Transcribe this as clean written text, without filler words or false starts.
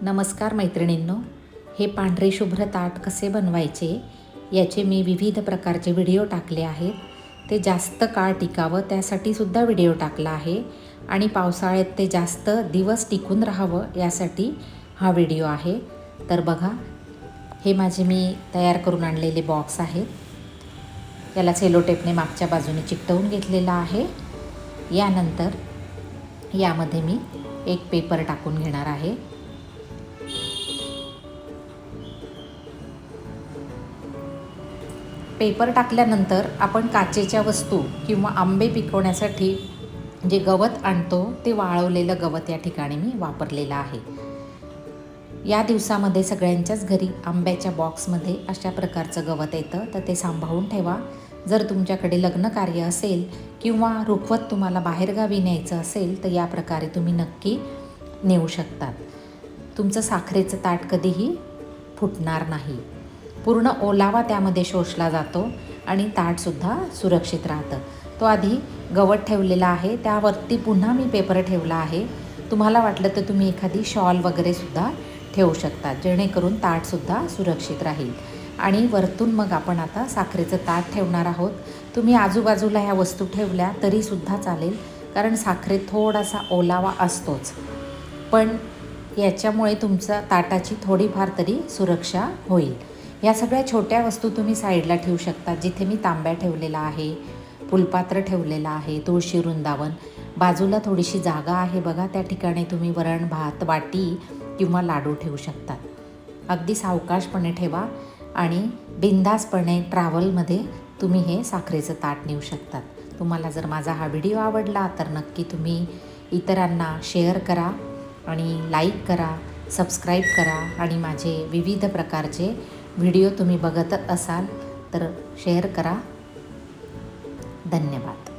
नमस्कार मैत्रिणींनो, हे पांढरे शुभ्र ताट कसे बनवायचे याचे मी विविध प्रकारचे व्हिडिओ टाकले आहेत. ते जास्त काळ टिकावं त्यासाठी सुद्धा व्हिडिओ टाकला आहे आणि पावसाळ्यात ते जास्त दिवस टिकून राहावं यासाठी हा व्हिडिओ आहे. तर बघा, हे माझे मी तयार करून आणलेले बॉक्स आहेत. याला सेलो टेपने मागच्या बाजूने चिकटवून घेतलेला आहे. यानंतर यामध्ये मी एक पेपर टाकून घेणार आहे. पेपर टाकल्यानंतर आपण काचेच्या वस्तू किंवा आंबे पिकवण्यासाठी जे गवत आणतो ते वाळवलेलं गवत या ठिकाणी मी वापरलेलं आहे. या दिवसामध्ये सगळ्यांच्याच घरी आंब्याच्या बॉक्समध्ये अशा प्रकारचं गवत येतं, तर ते सांभाळून ठेवा. जर तुमच्याकडे लग्न कार्य असेल किंवा रुखवत तुम्हाला बाहेरगावी न्यायचं असेल तर या प्रकारे तुम्ही नक्की नेऊ शकतात. तुमचं साखरेचं ताट कधीही फुटणार नाही. पूर्ण ओलावा त्यामध्ये शोषला जातो आणि ताटसुद्धा सुरक्षित राहतं. तो आधी गवत ठेवलेला आहे, त्यावरती पुन्हा मी पेपर ठेवला आहे. तुम्हाला वाटलं तर तुम्ही एखादी शॉल वगैरेसुद्धा ठेवू शकता, जेणेकरून ताटसुद्धा सुरक्षित राहील. आणि वरतून मग आपण आता साखरेचं ताट ठेवणार आहोत. तुम्ही आजूबाजूला ह्या वस्तू ठेवल्या तरीसुद्धा चालेल, कारण साखरेत थोडासा ओलावा असतोच. पण याच्यामुळे तुमच्या ताटाची थोडीफार तरी सुरक्षा होईल. या सगळ्या छोट्या वस्तू तुम्ही साईडला ठेवू शकता. जिथे मी तांब्या ठेवलेला आहे, फुलपात्र ठेवलेलं आहे, तुळशी वृंदावन, बाजूला थोडीशी जागा आहे बघा, त्या ठिकाणी तुम्ही वरण भात वाटी किंवा लाडू ठेवू शकता. अगदी सावकाशपणे ठेवा आणि बिंदासपणे ट्रॅव्हलमध्ये तुम्ही हे साखरेचं ताट नेऊ शकतात. तुम्हाला जर माझा हा व्हिडिओ आवडला तर नक्की तुम्ही इतरांना शेअर करा आणि लाईक करा, सबस्क्राईब करा आणि माझे विविध प्रकारचे व्हिडिओ तुम्ही बघत असाल तर शेअर करा. धन्यवाद.